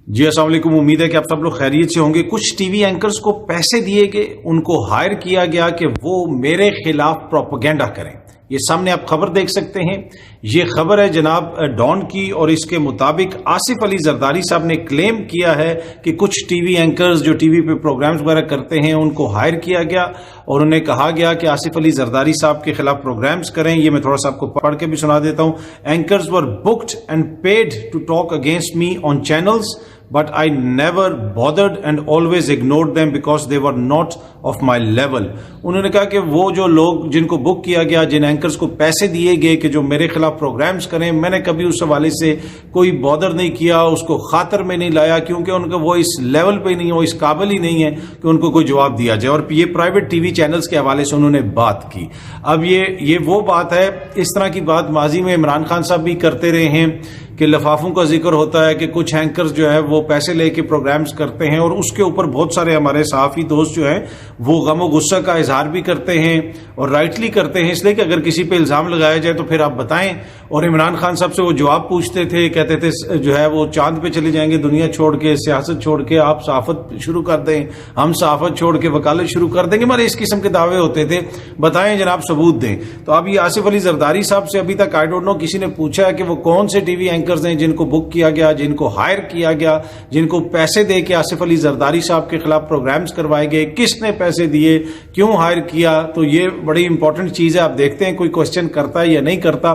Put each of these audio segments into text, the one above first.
جی السلام علیکم، امید ہے کہ آپ سب لوگ خیریت سے ہوں گے۔ کچھ ٹی وی اینکرز کو پیسے دیے گئے، ان کو ہائر کیا گیا کہ وہ میرے خلاف پروپیگنڈا کریں۔ یہ سامنے آپ خبر دیکھ سکتے ہیں، یہ خبر ہے جناب ڈان کی، اور اس کے مطابق آصف علی زرداری صاحب نے کلیم کیا ہے کہ کچھ ٹی وی اینکرز جو ٹی وی پہ پروگرامز وغیرہ کرتے ہیں ان کو ہائر کیا گیا، اور انہیں کہا گیا کہ آصف علی زرداری صاحب کے خلاف پروگرامز کریں۔ یہ میں تھوڑا سا آپ کو پڑھ کے بھی سنا دیتا ہوں۔ Anchors were booked and paid to talk against me on channels but I never bothered and always ignored them because they were not of my level۔ انہوں نے کہا کہ وہ جو لوگ جن کو بک کیا گیا، جن اینکرز کو پیسے دیے گئے کہ جو میرے خلاف پروگرامز کریں، میں نے کبھی اس حوالے سے کوئی بادر نہیں کیا، اس کو خاطر میں نہیں لایا، کیونکہ ان کا وہ اس لیول پہ نہیں ہے، وہ اس قابل ہی نہیں ہے کہ ان کو کوئی جواب دیا جائے۔ اور یہ پرائیویٹ ٹی وی چینلز کے حوالے سے انہوں نے بات کی۔ اب یہ وہ بات ہے، اس طرح کی بات ماضی میں عمران خان صاحب بھی کرتے رہے ہیں کہ لفافوں کا ذکر ہوتا ہے کہ کچھ اینکرز جو ہے وہ پیسے لے کے پروگرامز کرتے ہیں، اور اس کے اوپر بہت سارے ہمارے صحافی دوست جو ہیں وہ غم و غصہ کا اظہار بھی کرتے ہیں، اور رائٹلی کرتے ہیں، اس لیے کہ اگر کسی پہ الزام لگایا جائے تو پھر آپ بتائیں۔ اور عمران خان صاحب سے وہ جواب پوچھتے تھے، کہتے تھے جو ہے وہ چاند پہ چلے جائیں گے دنیا چھوڑ کے، سیاست چھوڑ کے، آپ صحافت شروع کر دیں، ہم صحافت چھوڑ کے وکالت شروع کر دیں گے، مگر اس قسم کے دعوے ہوتے تھے۔ بتائیں جناب، ثبوت دیں۔ تو اب یہ آصف علی زرداری صاحب سے ابھی تک آئی ڈونٹ نو کسی نے پوچھا ہے کہ وہ کون سے ٹی وی اینکرز ہیں جن کو بک کیا گیا، جن کو ہائر کیا گیا، جن کو پیسے دے کے آصف علی زرداری صاحب کے خلاف پروگرامز کروائے گئے، کس نے پیسے دیے، کیوں ہائر کیا۔ تو یہ بڑی امپورٹنٹ چیز ہے، آپ دیکھتے ہیں کوئی کوشچن کرتا ہے یا نہیں کرتا۔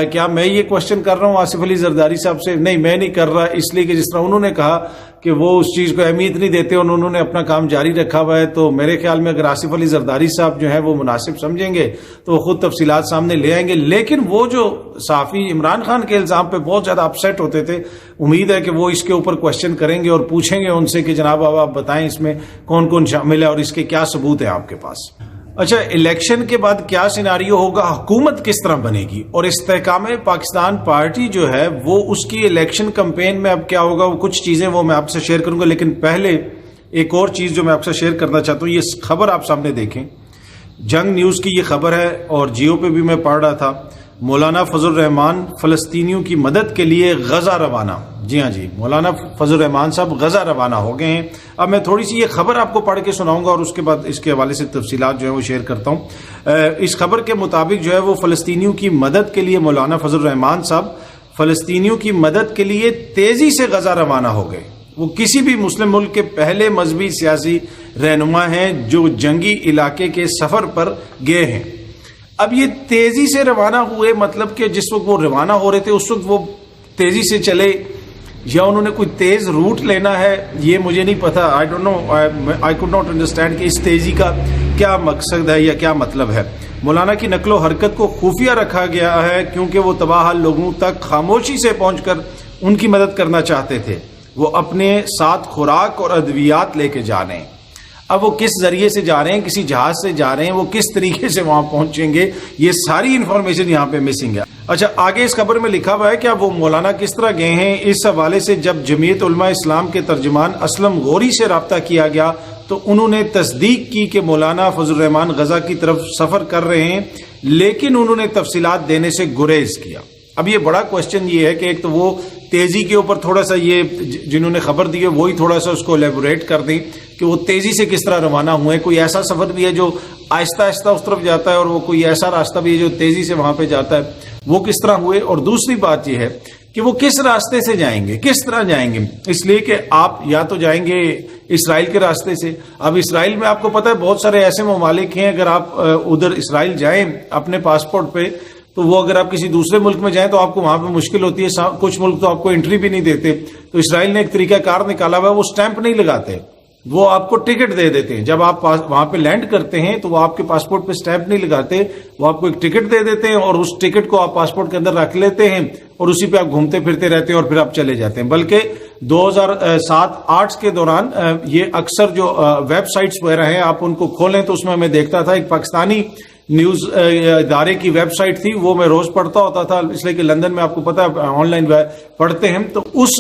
کیا میں یہ کوشچن کر رہا ہوں آصف علی زرداری صاحب سے؟ نہیں، میں نہیں کر رہا، اس لیے کہ جس طرح انہوں نے کہا کہ وہ اس چیز کو اہمیت نہیں دیتے اور انہوں نے اپنا کام جاری رکھا ہوا ہے، تو میرے خیال میں اگر آصف علی زرداری صاحب جو ہے وہ مناسب سمجھیں گے تو وہ خود تفصیلات سامنے لے آئیں گے۔ لیکن وہ جو صحافی عمران خان کے الزام پہ بہت زیادہ اپسیٹ ہوتے تھے، امید ہے کہ وہ اس کے اوپر کوشچن کریں گے اور پوچھیں گے ان سے کہ جناب اب آپ بتائیں اس میں کون کون شامل ہے اور اس کے کیا ثبوت ہیں آپ کے پاس۔ اچھا، الیکشن کے بعد کیا سیناریو ہوگا، حکومت کس طرح بنے گی، اور استحکام پاکستان پارٹی جو ہے وہ اس کی الیکشن کمپین میں اب کیا ہوگا، وہ کچھ چیزیں وہ میں آپ سے شیئر کروں گا۔ لیکن پہلے ایک اور چیز جو میں آپ سے شیئر کرنا چاہتا ہوں، یہ خبر آپ سامنے دیکھیں، جنگ نیوز کی یہ خبر ہے، اور جیو پہ بھی میں پڑھ رہا تھا۔ مولانا فضل الرحمان فلسطینیوں کی مدد کے لیے غزہ روانہ۔ جی ہاں جی، مولانا فضل الرحمان صاحب غزہ روانہ ہو گئے ہیں۔ اب میں تھوڑی سی یہ خبر آپ کو پڑھ کے سناؤں گا، اور اس کے بعد اس کے حوالے سے تفصیلات جو ہے وہ شیئر کرتا ہوں۔ اس خبر کے مطابق جو ہے وہ فلسطینیوں کی مدد کے لیے مولانا فضل الرحمان صاحب فلسطینیوں کی مدد کے لیے تیزی سے غزہ روانہ ہو گئے۔ وہ کسی بھی مسلم ملک کے پہلے مذہبی سیاسی رہنما ہیں جو جنگی علاقے کے سفر پر گئے ہیں۔ اب یہ تیزی سے روانہ ہوئے، مطلب کہ جس وقت وہ روانہ ہو رہے تھے اس وقت وہ تیزی سے چلے، یا انہوں نے کوئی تیز روٹ لینا ہے، یہ مجھے نہیں پتا۔ I don't know, I could not understand کہ اس تیزی کا کیا مقصد ہے یا کیا مطلب ہے۔ مولانا کی نقل و حرکت کو خفیہ رکھا گیا ہے کیونکہ وہ تباہ حال لوگوں تک خاموشی سے پہنچ کر ان کی مدد کرنا چاہتے تھے۔ وہ اپنے ساتھ خوراک اور ادویات لے کے جا رہے ہیں۔ اب وہ کس ذریعے سے جا رہے ہیں، کسی جہاز سے جا رہے ہیں، وہ کس طریقے سے وہاں پہنچیں گے، یہ ساری انفارمیشن یہاں پہ مسنگ ہے۔ اچھا، آگے اس خبر میں لکھا ہوا ہے کہ اب وہ مولانا کس طرح گئے ہیں۔ اس حوالے سے جب جمعیت علماء اسلام کے ترجمان اسلم غوری سے رابطہ کیا گیا تو انہوں نے تصدیق کی کہ مولانا فضل الرحمان غزہ کی طرف سفر کر رہے ہیں، لیکن انہوں نے تفصیلات دینے سے گریز کیا۔ اب یہ بڑا کوشچن یہ ہے کہ ایک تو وہ تیزی کے اوپر تھوڑا سا، یہ جنہوں نے خبر دی ہے وہی تھوڑا سا اس کو الیبوریٹ کر دیں کہ وہ تیزی سے کس طرح روانہ ہوئے۔ کوئی ایسا سفر بھی ہے جو آہستہ آہستہ اس طرف جاتا ہے، اور وہ کوئی ایسا راستہ بھی ہے جو تیزی سے وہاں پہ جاتا ہے، وہ کس طرح ہوئے۔ اور دوسری بات یہ ہے کہ وہ کس راستے سے جائیں گے، کس طرح جائیں گے، اس لیے کہ آپ یا تو جائیں گے اسرائیل کے راستے سے۔ اب اسرائیل میں آپ کو پتہ ہے بہت سارے ایسے ممالک ہیں، اگر آپ ادھر اسرائیل جائیں اپنے پاسپورٹ پہ، تو وہ اگر آپ کسی دوسرے ملک میں جائیں تو آپ کو وہاں پہ مشکل ہوتی ہے، کچھ ملک تو آپ کو انٹری بھی نہیں دیتے۔ تو اسرائیل نے ایک طریقہ کار نکالا ہوا ہے، وہ سٹیمپ نہیں لگاتے، وہ آپ کو ٹکٹ دے دیتے ہیں۔ جب آپ وہاں پہ لینڈ کرتے ہیں تو وہ آپ کے پاسپورٹ پہ سٹیمپ نہیں لگاتے، وہ آپ کو ایک ٹکٹ دے دیتے ہیں، اور اس ٹکٹ کو آپ پاسپورٹ کے اندر رکھ لیتے ہیں، اور اسی پہ آپ گھومتے پھرتے رہتے ہیں، اور پھر آپ چلے جاتے ہیں۔ بلکہ 2007-8 کے دوران یہ اکثر جو ویب سائٹس وغیرہ ہیں آپ ان کو کھولیں تو اس میں میں دیکھتا تھا ایک پاکستانی نیوز ادارے کی ویب سائٹ تھی، وہ میں روز پڑھتا ہوتا تھا، اس لیے کہ لندن میں آپ کو پتا ہے آن لائن پڑھتے ہیں، تو اس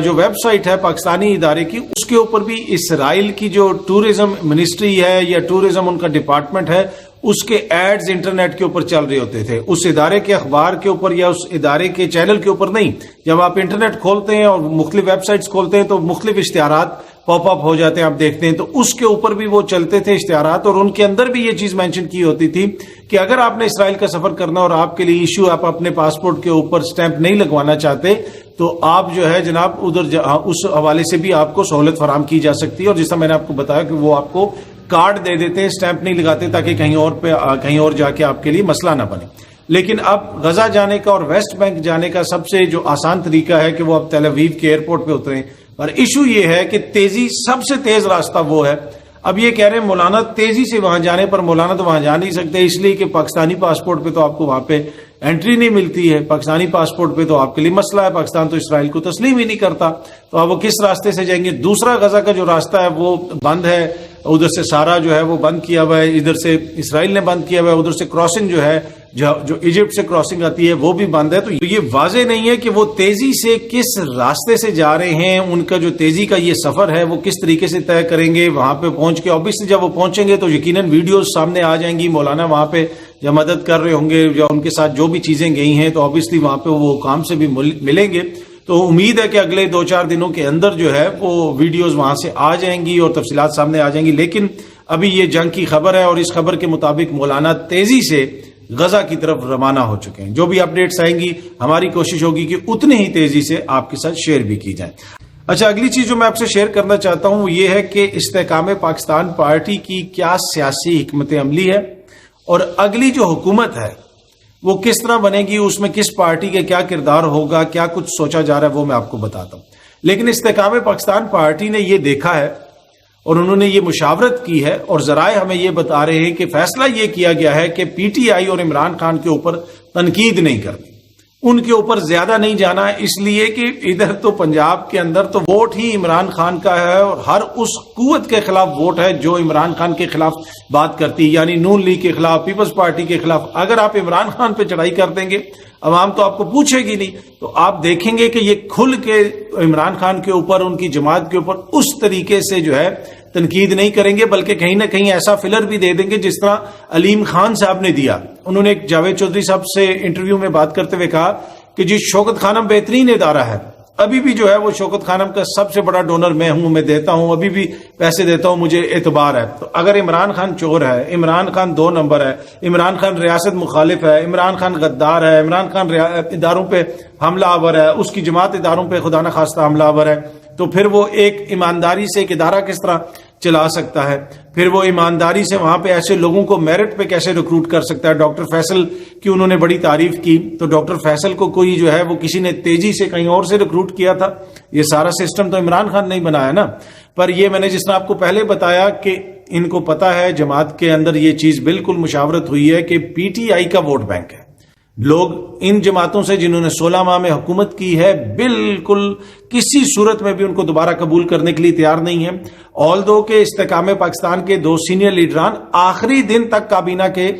جو ویب سائٹ ہے پاکستانی ادارے کی، اس کے اوپر بھی اسرائیل کی جو ٹورزم منسٹری ہے یا ٹورزم ان کا ڈپارٹمنٹ ہے، اس کے ایڈز انٹرنیٹ کے اوپر چل رہے ہوتے تھے، اس ادارے کے اخبار کے اوپر یا اس ادارے کے چینل کے اوپر نہیں. جب آپ انٹرنیٹ کھولتے ہیں اور مختلف ویب سائٹس کھولتے ہیں تو مختلف اشتہارات پاپ اپ ہو جاتے ہیں، آپ دیکھتے ہیں. تو اس کے اوپر بھی وہ چلتے تھے اشتہارات، اور ان کے اندر بھی یہ چیز مینشن کی ہوتی تھی کہ اگر آپ نے اسرائیل کا سفر کرنا اور آپ کے لیے ایشو آپ اپنے پاسپورٹ کے اوپر سٹیمپ نہیں لگوانا چاہتے تو آپ جو ہے جناب ادھر اس حوالے سے بھی آپ کو سہولت فراہم کی جا سکتی ہے. اور جیسا میں نے آپ کو بتایا کہ وہ آپ کو کارڈ دے دیتے ہیں، سٹیمپ نہیں لگاتے تاکہ کہیں اور جا کے آپ کے لیے مسئلہ نہ بنے. لیکن اب غزہ جانے کا اور ویسٹ بینک جانے کا سب سے جو آسان طریقہ ہے کہ وہ اب تیل اویو کے ایئرپورٹ پہ اتریں. اور ایشو یہ ہے کہ تیزی، سب سے تیز راستہ وہ ہے. اب یہ کہہ رہے ہیں مولانا تیزی سے وہاں جانے پر، مولانا تو وہاں جا نہیں سکتے اس لیے کہ پاکستانی پاسپورٹ پہ تو آپ کو وہاں پہ انٹری نہیں ملتی ہے، پاکستانی پاسپورٹ پہ تو آپ کے لیے مسئلہ ہے، پاکستان تو اسرائیل کو تسلیم ہی نہیں کرتا. تو اب وہ کس راستے سے جائیں گے؟ دوسرا غزہ کا جو راستہ ہے وہ بند ہے، ادھر سے سارا جو ہے وہ بند کیا ہوا ہے، ادھر سے اسرائیل نے بند کیا ہوا ہے، ادھر سے کراسنگ جو ہے جو ایجپٹ سے کراسنگ آتی ہے وہ بھی بند ہے. تو یہ واضح نہیں ہے کہ وہ تیزی سے کس راستے سے جا رہے ہیں، ان کا جو تیزی کا یہ سفر ہے وہ کس طریقے سے طے کریں گے وہاں پہ پہنچ کے. obviously جب وہ پہنچیں گے تو یقیناً ویڈیوز سامنے آ جائیں گی، مولانا وہاں پہ یا مدد کر رہے ہوں گے یا ان کے ساتھ جو بھی چیزیں گئی ہیں تو obviously وہاں پہ وہ حکام سے بھی ملیں گے. تو امید ہے کہ اگلے 2-4 دنوں کے اندر جو ہے وہ ویڈیوز وہاں سے آ جائیں گی اور تفصیلات سامنے آ جائیں گی. لیکن ابھی یہ جنگ کی خبر ہے اور اس خبر کے مطابق مولانا تیزی سے غزہ کی طرف روانہ ہو چکے ہیں. جو بھی اپڈیٹس آئیں گی ہماری کوشش ہوگی کہ اتنی ہی تیزی سے آپ کے ساتھ شیئر بھی کی جائیں. اچھا، اگلی چیز جو میں آپ سے شیئر کرنا چاہتا ہوں وہ یہ ہے کہ استحکام پاکستان پارٹی کی کیا سیاسی حکمت عملی ہے اور اگلی جو حکومت ہے وہ کس طرح بنے گی، اس میں کس پارٹی کا کیا کردار ہوگا، کیا کچھ سوچا جا رہا ہے وہ میں آپ کو بتاتا ہوں. لیکن استحکام پاکستان پارٹی نے یہ دیکھا ہے اور انہوں نے یہ مشاورت کی ہے اور ذرائع ہمیں یہ بتا رہے ہیں کہ فیصلہ یہ کیا گیا ہے کہ پی ٹی آئی اور عمران خان کے اوپر تنقید نہیں کرنی، ان کے اوپر زیادہ نہیں جانا، اس لیے کہ ادھر تو پنجاب کے اندر تو ووٹ ہی عمران خان کا ہے اور ہر اس قوت کے خلاف ووٹ ہے جو عمران خان کے خلاف بات کرتی ہے، یعنی نون لیگ کے خلاف، پیپلز پارٹی کے خلاف. اگر آپ عمران خان پہ چڑھائی کر دیں گے عوام تو آپ کو پوچھے گی نہیں. تو آپ دیکھیں گے کہ یہ کھل کے عمران خان کے اوپر، ان کی جماعت کے اوپر اس طریقے سے جو ہے تنقید نہیں کریں گے، بلکہ کہیں نہ کہیں ایسا فلر بھی دے دیں گے جس طرح علیم خان صاحب نے دیا. انہوں نے ایک جاوید چودھری صاحب سے انٹرویو میں بات کرتے ہوئے کہا کہ جی شوکت خانم بہترین ادارہ ہے، ابھی بھی جو ہے وہ شوکت خانم کا سب سے بڑا ڈونر میں ہوں، میں دیتا ہوں، ابھی بھی پیسے دیتا ہوں، مجھے اعتبار ہے. تو اگر عمران خان چور ہے، عمران خان 2 نمبر ہے، عمران خان ریاست مخالف ہے، عمران خان غدار ہے، عمران خان اداروں پہ حملہ آور ہے، اس کی جماعت اداروں پہ خدا نخواستہ حملہ آور ہے، تو پھر وہ ایک ایمانداری سے ایک ادارہ کس طرح چلا سکتا ہے؟ پھر وہ ایمانداری سے وہاں پہ ایسے لوگوں کو میرٹ پہ کیسے ریکروٹ کر سکتا ہے؟ ڈاکٹر فیصل کی انہوں نے بڑی تعریف کی، تو ڈاکٹر فیصل کو کوئی جو ہے وہ کسی نے تیزی سے کہیں اور سے ریکروٹ کیا تھا. یہ سارا سسٹم تو عمران خان نے بنایا نا. پر یہ میں نے جس طرح آپ کو پہلے بتایا کہ ان کو پتا ہے جماعت کے اندر یہ چیز بالکل مشاورت ہوئی ہے کہ پی ٹی آئی کا ووٹ بینک ہے. لوگ ان جماعتوں سے جنہوں نے 16 ماہ میں حکومت کی ہے بالکل کسی صورت میں بھی ان کو دوبارہ قبول کرنے کے لیے تیار نہیں ہے. آلدو کہ استحکام پاکستان کے 2 سینئر لیڈران آخری دن تک کابینہ کے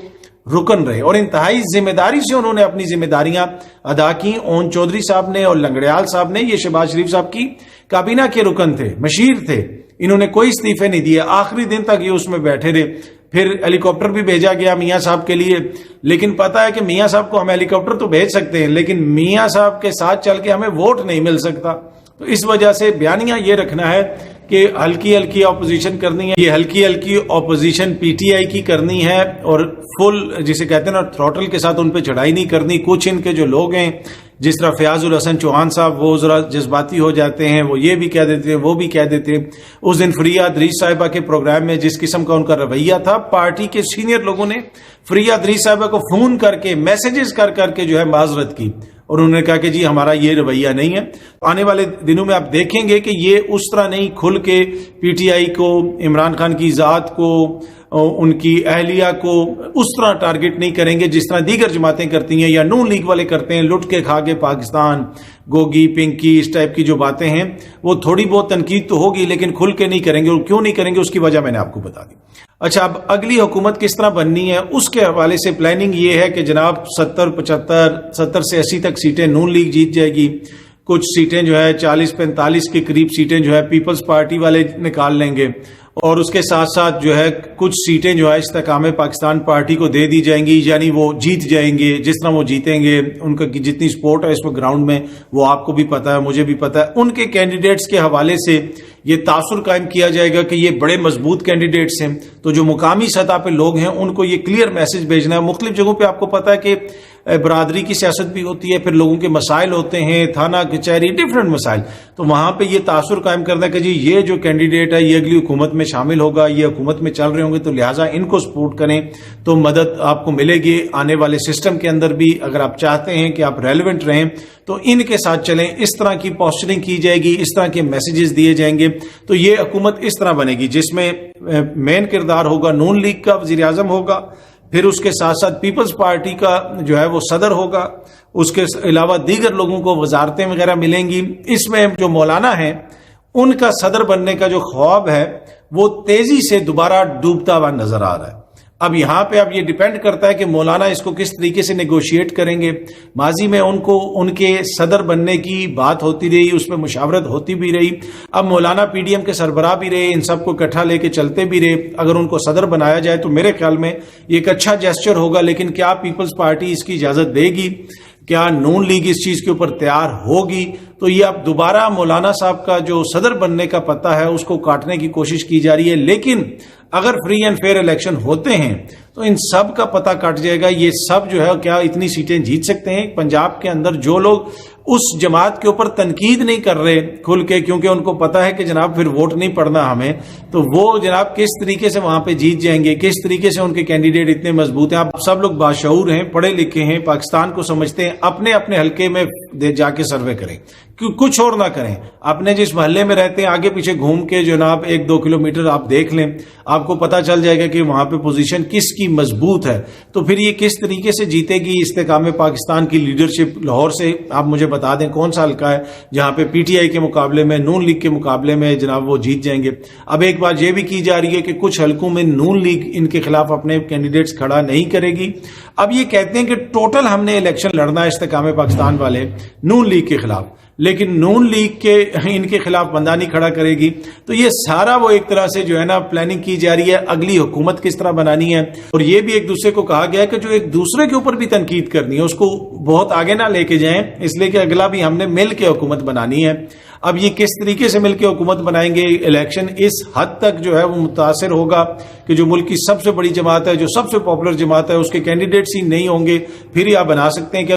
رکن رہے اور انتہائی ذمہ داری سے انہوں نے اپنی ذمہ داریاں ادا کی. اون چودھری صاحب نے اور لنگڑیال صاحب نے، یہ شہباز شریف صاحب کی کابینہ کے رکن تھے، مشیر تھے، انہوں نے کوئی استعفے نہیں دیے، آخری دن تک یہ اس میں بیٹھے رہے. پھر ہیلی کاپٹر بھی بھیجا گیا میاں صاحب کے لیے، لیکن پتا ہے کہ میاں صاحب کو ہم ہیلی کاپٹر تو بھیج سکتے ہیں لیکن میاں صاحب کے ساتھ چل کے ہمیں ووٹ نہیں مل سکتا. تو اس وجہ سے بیانیہ یہ رکھنا ہے کہ ہلکی ہلکی اپوزیشن کرنی ہے. یہ ہلکی ہلکی اپوزیشن پی ٹی آئی کی کرنی ہے اور فل جسے کہتے ہیں نا تھروٹل کے ساتھ ان پہ چڑھائی نہیں کرنی. کچھ ان کے جو لوگ ہیں جس طرح فیاض الحسن چوہان صاحب وہ ذرا جذباتی ہو جاتے ہیں، وہ یہ بھی کہہ دیتے ہیں وہ بھی کہہ دیتے ہیں. اس دن فریہ ادریس صاحبہ کے پروگرام میں جس قسم کا ان کا رویہ تھا، پارٹی کے سینئر لوگوں نے فریہ ادریس صاحبہ کو فون کر کے میسیجز کر کر کے جو ہے معذرت کی اور انہوں نے کہا کہ جی ہمارا یہ رویہ نہیں ہے. آنے والے دنوں میں آپ دیکھیں گے کہ یہ اس طرح نہیں کھل کے پی ٹی آئی کو، عمران خان کی ذات کو، ان کی اہلیہ کو اس طرح ٹارگٹ نہیں کریں گے جس طرح دیگر جماعتیں کرتی ہیں یا نون لیگ والے کرتے ہیں. لٹ کے کھا کے پاکستان، گوگی، پنکی، اس ٹائپ کی جو باتیں ہیں وہ تھوڑی بہت تنقید تو ہوگی لیکن کھل کے نہیں کریں گے. اور کیوں نہیں کریں گے اس کی وجہ میں نے آپ کو بتا دی. اچھا، اب اگلی حکومت کس طرح بننی ہے اس کے حوالے سے پلاننگ یہ ہے کہ جناب 70 سے 80 تک سیٹیں نون لیگ جیت جائے گی. کچھ سیٹیں جو ہے 40-45 کے قریب سیٹیں جو ہے پیپلز پارٹی والے نکال لیں گے اور اس کے ساتھ ساتھ جو ہے کچھ سیٹیں جو ہے استحکام پاکستان پارٹی کو دے دی جائیں گی، یعنی وہ جیت جائیں گے جس طرح وہ جیتیں گے. ان کا جتنی سپورٹ ہے اس وقت گراؤنڈ میں وہ آپ کو بھی پتا ہے، مجھے بھی پتا ہے. ان کے کینڈیڈیٹس کے حوالے سے یہ تاثر قائم کیا جائے گا کہ یہ بڑے مضبوط کینڈیڈیٹس ہیں. تو جو مقامی سطح پہ لوگ ہیں ان کو یہ کلیئر میسج بھیجنا ہے. مختلف جگہوں پہ آپ کو پتا ہے کہ برادری کی سیاست بھی ہوتی ہے، پھر لوگوں کے مسائل ہوتے ہیں، تھانہ کچہری، ڈفرینٹ مسائل. تو وہاں پہ یہ تاثر قائم کرنا ہے کہ جی یہ جو کینڈیڈیٹ ہے یہ اگلی حکومت میں شامل ہوگا، یہ حکومت میں چل رہے ہوں گے، تو لہٰذا ان کو سپورٹ کریں تو مدد آپ کو ملے گی آنے والے سسٹم کے اندر بھی. اگر آپ چاہتے ہیں کہ آپ ریلیونٹ رہیں تو ان کے ساتھ چلیں. اس طرح کی پوسچرنگ کی جائے گی، اس طرح کے میسیجز دیے جائیں گے تو یہ حکومت اس طرح بنے گی جس میں مین کردار ہوگا نون لیگ کا، وزیر اعظم ہوگا، پھر اس کے ساتھ ساتھ پیپلز پارٹی کا جو ہے وہ صدر ہوگا، اس کے علاوہ دیگر لوگوں کو وزارتیں وغیرہ ملیں گی. اس میں جو مولانا ہیں ان کا صدر بننے کا جو خواب ہے وہ تیزی سے دوبارہ ڈوبتا ہوا نظر آ رہا ہے. اب یہاں پہ اب یہ ڈیپینڈ کرتا ہے کہ مولانا اس کو کس طریقے سے نیگوشیٹ کریں گے. ماضی میں ان کے صدر بننے کی بات ہوتی رہی، اس پہ مشاورت ہوتی بھی رہی. اب مولانا پی ڈی ایم کے سربراہ بھی رہے، ان سب کو اکٹھا لے کے چلتے بھی رہے. اگر ان کو صدر بنایا جائے تو میرے خیال میں یہ ایک اچھا جیسچر ہوگا. لیکن کیا پیپلز پارٹی اس کی اجازت دے گی؟ کیا نون لیگ اس چیز کے اوپر تیار ہوگی؟ تو یہ اب دوبارہ مولانا صاحب کا جو صدر بننے کا پتہ ہے اس کو کاٹنے کی کوشش کی جا رہی ہے. لیکن اگر فری اینڈ فیئر الیکشن ہوتے ہیں تو ان سب کا پتہ کٹ جائے گا. یہ سب جو ہے کیا اتنی سیٹیں جیت سکتے ہیں؟ پنجاب کے اندر جو لوگ اس جماعت کے اوپر تنقید نہیں کر رہے کھل کے، کیونکہ ان کو پتا ہے کہ جناب پھر ووٹ نہیں پڑنا ہمیں، تو وہ جناب کس طریقے سے وہاں پہ جیت جائیں گے؟ کس طریقے سے ان کے کینڈیڈیٹ اتنے مضبوط ہیں؟ آپ سب لوگ باشعور ہیں، پڑھے لکھے ہیں، پاکستان کو سمجھتے ہیں. اپنے اپنے حلقے میں جا کے سروے کریں، کچھ اور نہ کریں. اپنے جس محلے میں رہتے ہیں آگے پیچھے گھوم کے جناب 1-2 کلومیٹر آپ دیکھ لیں، آپ کو پتا چل جائے گا کہ وہاں پہ پوزیشن کس کی مضبوط ہے. تو پھر یہ کس طریقے سے جیتے گی استحکام پاکستان کی لیڈرشپ؟ لاہور سے آپ مجھے بتا دیں کون سا حلقہ ہے جہاں پہ پی ٹی آئی کے مقابلے میں، نون لیگ کے مقابلے میں جناب وہ جیت جائیں گے؟ اب ایک بات یہ بھی کی جا رہی ہے کہ کچھ حلقوں میں نون لیگ ان کے خلاف اپنے کینڈیڈیٹس کھڑا نہیں کرے گی. اب یہ کہتے ہیں کہ ٹوٹل ہم نے الیکشن لڑنا ہے استحکام پاکستان والے نون لیگ کے خلاف، لیکن نون لیگ کے ان کے خلاف بندہ نہیں کھڑا کرے گی. تو یہ سارا وہ ایک طرح سے جو ہے نا پلاننگ کی جا رہی ہے اگلی حکومت کس طرح بنانی ہے. اور یہ بھی ایک دوسرے کو کہا گیا ہے کہ جو ایک دوسرے کے اوپر بھی تنقید کرنی ہے اس کو بہت آگے نہ لے کے جائیں، اس لیے کہ اگلا بھی ہم نے مل کے حکومت بنانی ہے. اب یہ کس طریقے سے مل کے حکومت بنائیں گے؟ الیکشن اس حد تک جو ہے وہ متاثر ہوگا کہ جو ملک کی سب سے بڑی جماعت ہے، جو سب سے پاپولر جماعت ہے، اس کے کینڈیڈیٹس ہی نہیں ہوں گے. پھر ہی آپ بنا سکتے ہیں کہ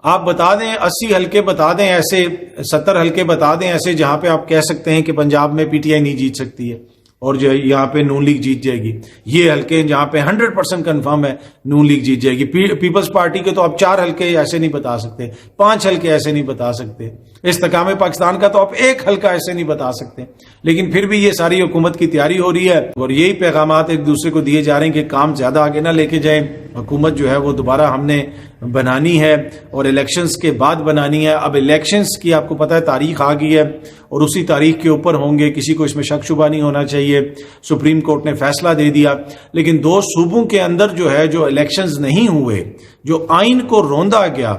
آپ بتا دیں 80 حلقے بتا دیں ایسے، 70 حلقے بتا دیں ایسے جہاں پہ آپ کہہ سکتے ہیں کہ پنجاب میں پی ٹی آئی نہیں جیت سکتی ہے اور جو یہاں پہ نون لیگ جیت جائے گی. یہ حلقے جہاں پہ 100% کنفرم ہے نون لیگ جیت جائے گی. پیپلز پارٹی کے تو آپ 4 حلقے ایسے نہیں بتا سکتے، 5 حلقے ایسے نہیں بتا سکتے. استحکام پاکستان کا تو آپ 1 حلقہ ایسے نہیں بتا سکتے. لیکن پھر بھی یہ ساری حکومت کی تیاری ہو رہی ہے اور یہی پیغامات ایک دوسرے کو دیے جا رہے ہیں کہ کام زیادہ آگے نہ لے کے جائیں. حکومت جو ہے وہ دوبارہ ہم نے بنانی ہے اور الیکشنز کے بعد بنانی ہے. اب الیکشنز کی آپ کو پتہ ہے تاریخ آ گئی ہے اور اسی تاریخ کے اوپر ہوں گے، کسی کو اس میں شک شبہ نہیں ہونا چاہیے. سپریم کورٹ نے فیصلہ دے دیا. لیکن 2 صوبوں کے اندر جو ہے جو الیکشنز نہیں ہوئے، جو آئین کو روندا گیا،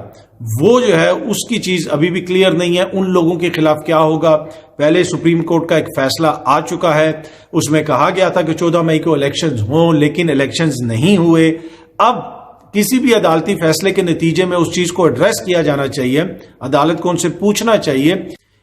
وہ جو ہے اس کی چیز ابھی بھی کلیئر نہیں ہے. ان لوگوں کے خلاف کیا ہوگا؟ پہلے سپریم کورٹ کا ایک فیصلہ آ چکا ہے، اس میں کہا گیا تھا کہ 14 مئی کو الیکشنز ہوں، لیکن الیکشنز نہیں ہوئے. اب کسی بھی عدالتی فیصلے کے نتیجے میں اس چیز کو ایڈریس کیا جانا چاہیے، عدالت کو ان سے پوچھنا چاہیے.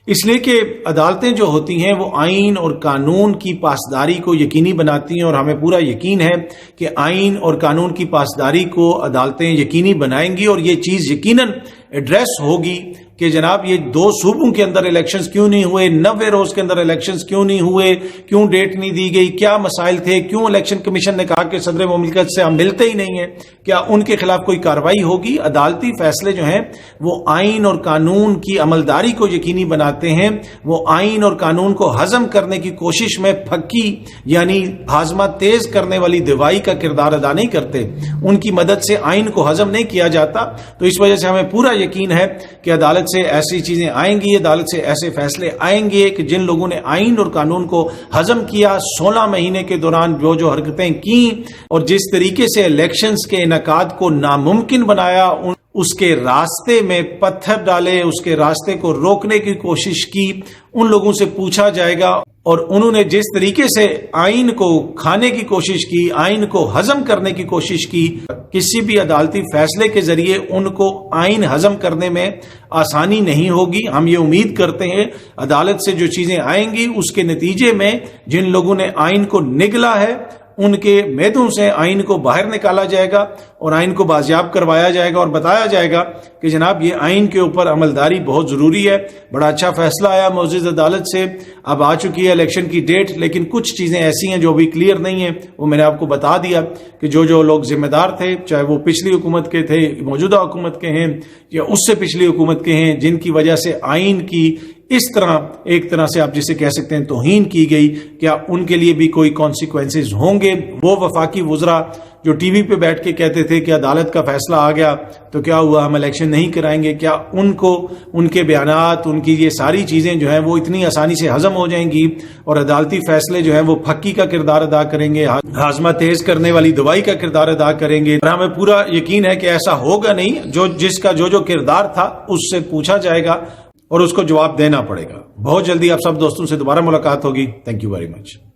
اس لیے کہ عدالتیں جو ہوتی ہیں وہ آئین اور قانون کی پاسداری کو یقینی بناتی ہیں، اور ہمیں پورا یقین ہے کہ آئین اور قانون کی پاسداری کو عدالتیں یقینی بنائیں گی. اور یہ چیز یقیناً ایڈریس ہوگی کہ جناب یہ 2 صوبوں کے اندر الیکشنز کیوں نہیں ہوئے، 90 روز کے اندر الیکشنز کیوں نہیں ہوئے، کیوں ڈیٹ نہیں دی گئی، کیا مسائل تھے، کیوں الیکشن کمیشن نے کہا کہ صدر مملکت سے ہم ملتے ہی نہیں ہیں، کیا ان کے خلاف کوئی کارروائی ہوگی؟ عدالتی فیصلے جو ہیں وہ آئین اور قانون کی عملداری کو یقینی بناتے ہیں. وہ آئین اور قانون کو ہضم کرنے کی کوشش میں پھکی یعنی ہاضمہ تیز کرنے والی دوائی کا کردار ادا نہیں کرتے. ان کی مدد سے آئین کو ہضم نہیں کیا جاتا. تو اس وجہ سے ہمیں پورا یقین ہے کہ عدالت سے ایسی چیزیں آئیں گی، عدالت سے ایسے فیصلے آئیں گے کہ جن لوگوں نے آئین اور قانون کو ہضم کیا، 16 مہینے کے دوران جو حرکتیں کی اور جس طریقے سے الیکشنز کے انعقاد کو ناممکن بنایا، اس کے راستے میں پتھر ڈالے، اس کے راستے کو روکنے کی کوشش کی، ان لوگوں سے پوچھا جائے گا، اور انہوں نے جس طریقے سے آئین کو کھانے کی کوشش کی، آئین کو ہضم کرنے کی کوشش کی، کسی بھی عدالتی فیصلے کے ذریعے ان کو آئین ہضم کرنے میں آسانی نہیں ہوگی۔ ہم یہ امید کرتے ہیں عدالت سے جو چیزیں آئیں گی اس کے نتیجے میں جن لوگوں نے آئین کو نگلا ہے ان کے میدوں سے آئین کو باہر نکالا جائے گا اور آئین کو بازیاب کروایا جائے گا اور بتایا جائے گا کہ جناب یہ آئین کے اوپر عملداری بہت ضروری ہے۔ بڑا اچھا فیصلہ آیا معزز عدالت سے، اب آ چکی ہے الیکشن کی ڈیٹ، لیکن کچھ چیزیں ایسی ہیں جو ابھی کلیئر نہیں ہیں۔ وہ میں نے آپ کو بتا دیا کہ جو لوگ ذمہ دار تھے، چاہے وہ پچھلی حکومت کے تھے، موجودہ حکومت کے ہیں یا اس سے پچھلی حکومت کے ہیں، جن کی وجہ سے آئین کی اس طرح ایک طرح سے آپ جسے کہہ سکتے ہیں توہین کی گئی، کیا ان کے لیے بھی کوئی کانسیکوینسز ہوں گے؟ وہ وفاقی وزراء جو ٹی وی پہ بیٹھ کے کہتے تھے کہ عدالت کا فیصلہ آ گیا تو کیا ہوا، ہم الیکشن نہیں کرائیں گے، کیا ان کو ان کے بیانات، ان کی یہ ساری چیزیں جو ہیں وہ اتنی آسانی سے ہضم ہو جائیں گی اور عدالتی فیصلے جو ہیں وہ پھکی کا کردار ادا کریں گے، ہاضمہ تیز کرنے والی دوائی کا کردار ادا کریں گے؟ اور ہمیں پورا یقین ہے کہ ایسا ہوگا نہیں۔ جس کا جو کردار تھا اس سے پوچھا جائے گا اور اس کو جواب دینا پڑے گا۔ بہت جلدی آپ سب دوستوں سے دوبارہ ملاقات ہوگی۔ Thank you very much.